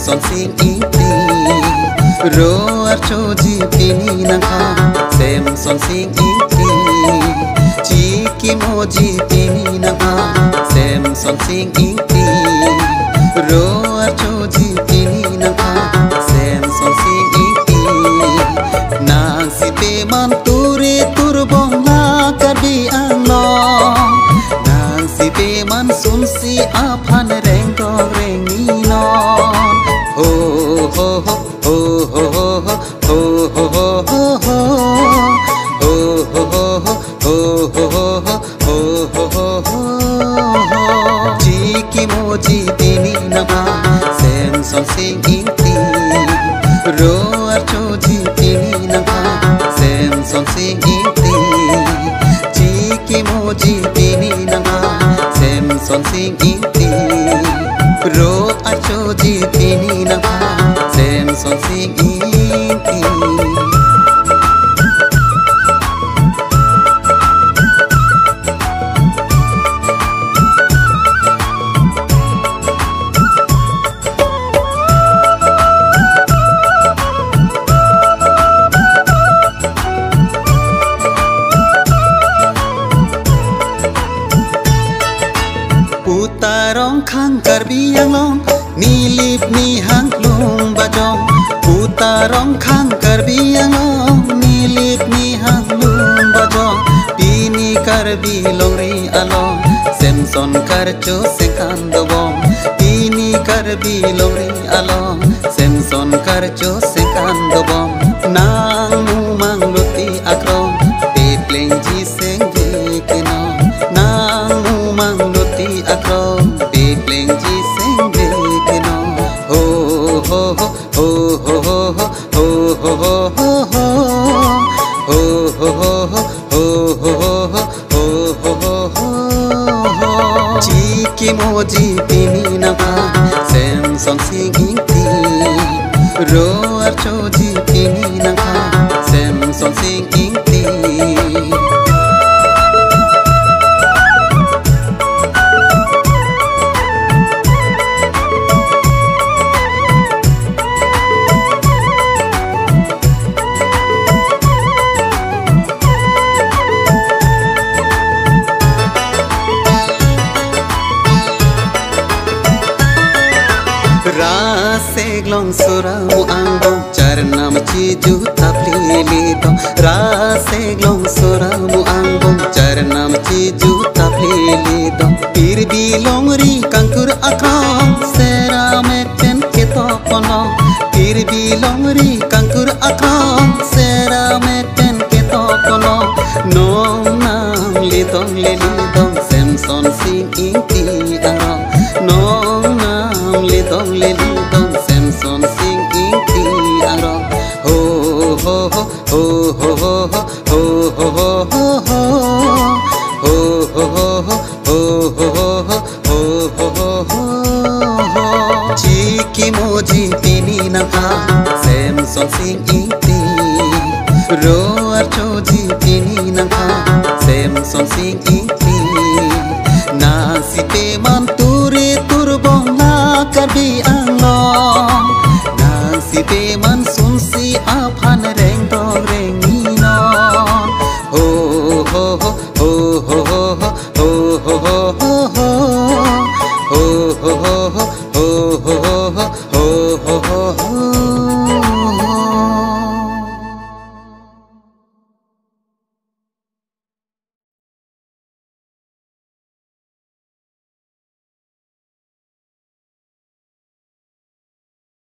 son sing iti ro archo ji pini nangha Samson sing iti chiki moji pini nangha Samson sing iti ro archo ji pini nangha Samson sing iti nang si pe man turi turbong la karbi along nang si pe man sun si aphan reng to rengi non ho ho ho ho ho ho ho ho ho ho chiki moji tini nama Samson sing iti ro archo ji tini nama Samson sing iti chiki moji tini nama Samson sing iti ro archo ji tini nama Samson sing iti Putarong khang karbi along nilip ni hang lung bajong Putarong khang karbi along nilip ni hang lung bajong Pini karbi longri along Samson karcho sekan dobong Pini karbi longri along Samson karcho sekan dobong Nang mumang luti akrong Pepleng ji seng keno Nang mumang luti akrong Pepleng ji seng keno Ho ho ho ho ho ho ho ho ho ho ho ho ho ho chiki moji pini nama Samson sing iti ro archo ji pini nama Samson sing iti Raseglong suramu angbong charnam chiju taplili to Raseglong suramu angbong charnam chiju taplili to Pirbi longri kankur akrong sera meten keto kono Pirbi longri kankur akrong sera meten keto kono Nom nam lidong lidong Samson sing iti arong Nom nam lidong lidong Samson sing iti arong Ho ho ho ho ho ho ho ho ho ho chiki moji tini nama Samson sing iti ro archo ji tini nama Samson sing iti nang si pe man turi turbong la karbi along nang si pe man sun si aphan reng to rengi non ho ho ho ho ho ho ho ho ho ho ho